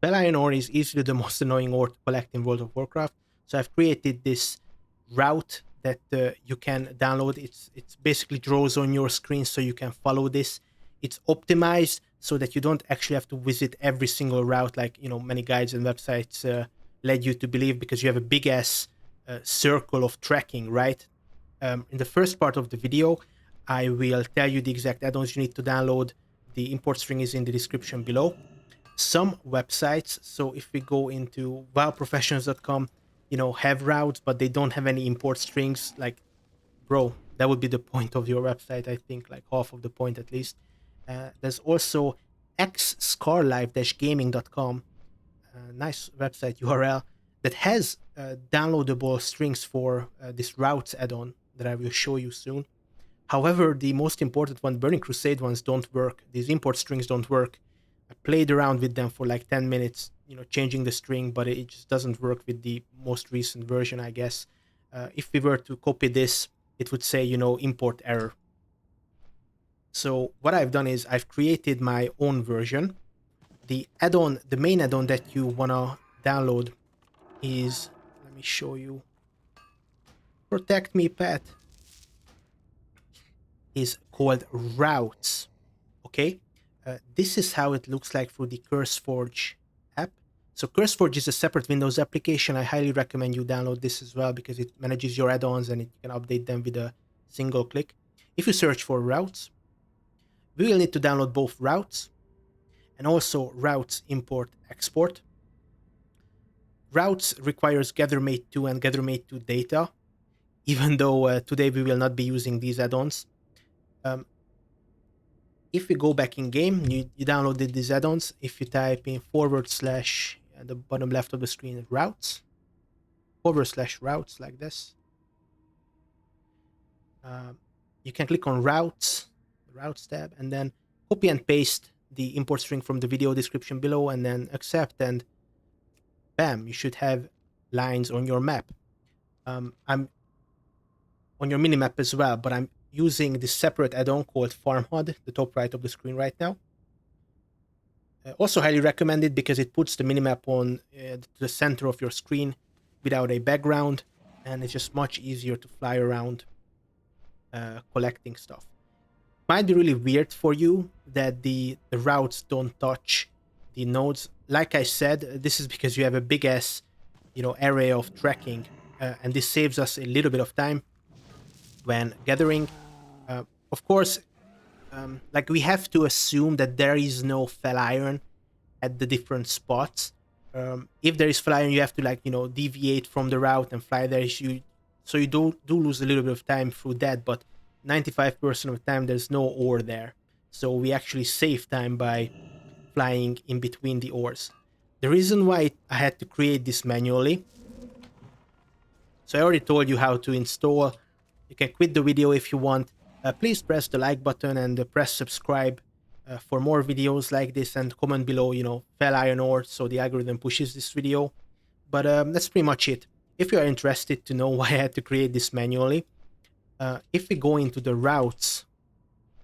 Fel Iron Ore is easily the most annoying ore to collect in World of Warcraft. So I've created this route that you can download. It's basically draws on your screen so you can follow this. It's optimized so that you don't actually have to visit every single route like many guides and websites led you to believe, because you have a big ass circle of tracking, right? In the first part of the video, I will tell you the exact add-ons you need to download. The import string is in the description below. Some websites, so if we go into wowprofessionals.com, have routes, but they don't have any import strings. Like, bro, that would be the point of your website, I think, like half of the point at least. There's also xscarlive-gaming.com, nice website URL that has downloadable strings for this routes add-on that I will show you soon. However, the most important one, Burning Crusade ones, don't work. These import strings don't work. I played around with them for like 10 minutes, changing the string, but it just doesn't work with the most recent version, I guess. If we were to copy this, it would say, import error. So what I've done is I've created my own version. The add-on, the main add-on that you want to download is, let me show you. Protect me, pet. Is called routes. Okay, this is how it looks like through the CurseForge app. So CurseForge is a separate Windows application. I highly recommend you download this as well because it manages your add-ons and it can update them with a single click. If you search for routes, we will need to download both routes and also routes import export. Routes requires GatherMate2 and GatherMate2 data, even though today we will not be using these add-ons. If we go back in game, you downloaded these add-ons. If you type in / at the bottom left of the screen, routes, / routes like this, you can click on routes, the routes tab, and then copy and paste the import string from the video description below, and then accept, and bam, you should have lines on your map. I'm on your minimap as well, but I'm using this separate add-on called Farm HUD, the top right of the screen right now. Also highly recommended because it puts the minimap on the center of your screen without a background, and it's just much easier to fly around collecting stuff. Might be really weird for you that the routes don't touch the nodes. Like I said, this is because you have a big ass array of tracking, and this saves us a little bit of time when gathering. Of course, like we have to assume that there is no Fel Iron at the different spots. If there is Fel Iron, you have to deviate from the route and fly there. So you do lose a little bit of time through that, but 95% of the time there's no ore there. So we actually save time by flying in between the ores. The reason why I had to create this manually, so I already told you how to install. You can quit the video if you want. Please press the like button and press subscribe for more videos like this, and comment below, Fel Iron Ore, so the algorithm pushes this video. But that's pretty much it. If you are interested to know why I had to create this manually, if we go into the routes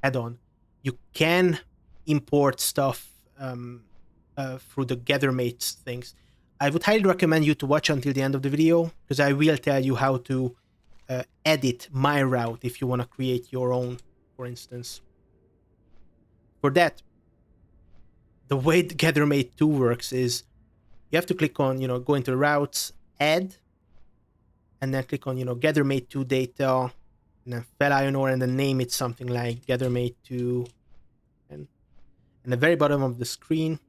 add-on, you can import stuff through the GatherMate things. I would highly recommend you to watch until the end of the video, because I will tell you how to edit my route if you want to create your own, for instance. For that, the way the GatherMate2 works is you have to click on, go into routes, add, and then click on, GatherMate2 data, and then Fel Iron Ore, and then name it something like GatherMate2, and the very bottom of the screen.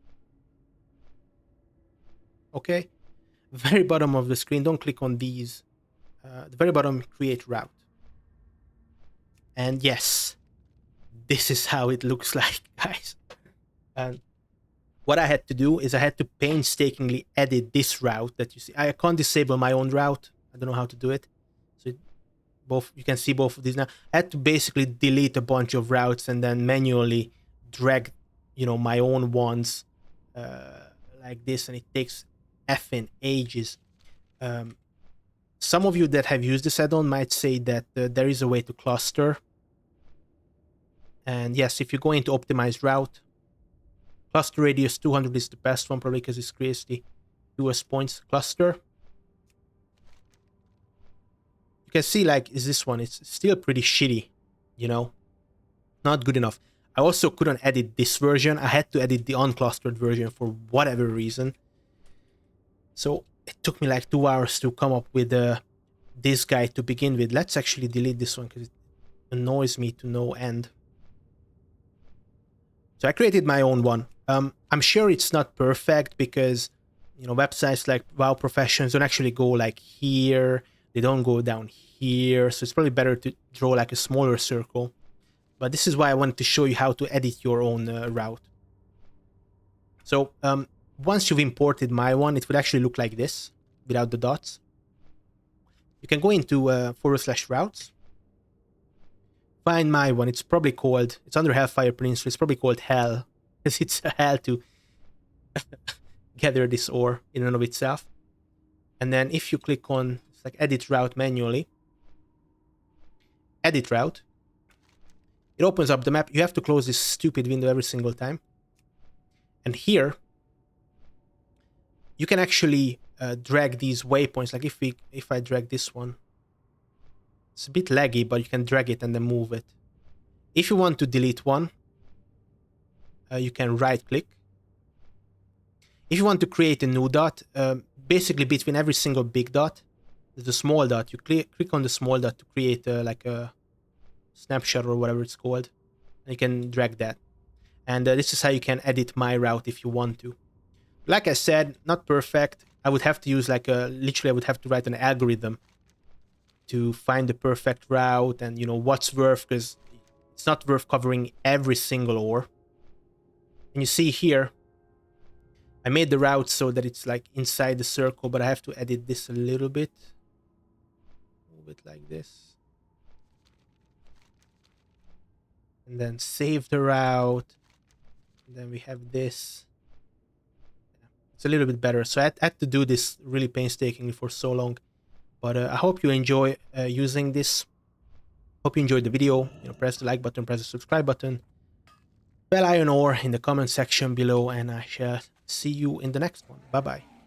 Okay, very bottom of the screen, don't click on these. The very bottom, create route. And yes, this is how it looks like, guys. And what I had to do is I had to painstakingly edit this route that you see. I can't disable my own route. I don't know how to do it. So you can see both of these now. I had to basically delete a bunch of routes and then manually drag, my own ones like this, and it takes effing ages. Some of you that have used this add-on might say that there is a way to cluster. And yes, if you go into optimized route, Cluster radius 200 is the best one, probably because it creates the fewest points cluster. You can see, like, is this one? It's still pretty shitty, you know? Not good enough. I also couldn't edit this version. I had to edit the unclustered version for whatever reason. So it took me like 2 hours to come up with this guy to begin with. Let's actually delete this one because it annoys me to no end. So I created my own one. I'm sure it's not perfect because, you know, websites like WoW Professions don't actually go like here. They don't go down here. So it's probably better to draw like a smaller circle. But this is why I wanted to show you how to edit your own route. So once you've imported my one, it would actually look like this without the dots. You can go into /routes. Find my one. It's probably called, it's under Hellfire Peninsula. It's probably called Hell, because it's a hell to gather this ore in and of itself. And then if you click on, it's like edit route manually, edit route, it opens up the map. You have to close this stupid window every single time. And here, you can actually drag these waypoints. Like if I drag this one, it's a bit laggy, but you can drag it and then move it. If you want to delete one, you can right click. If you want to create a new dot, basically between every single big dot, there's a small dot. You click on the small dot to create like a snapshot or whatever it's called. And you can drag that. And this is how you can edit my route if you want to. Like I said, not perfect. I would have to use like literally I would have to write an algorithm to find the perfect route and, you know, what's worth, because it's not worth covering every single ore. And you see here, I made the route so that it's like inside the circle, but I have to edit this a little bit. Move it like this. And then save the route. And then we have this. It's a little bit better. So I had to do this really painstakingly for so long. But I hope you enjoy using this. Hope you enjoyed the video. You know, press the like button, press the subscribe button. Fel Iron Ore in the comment section below, and I shall see you in the next one. Bye bye.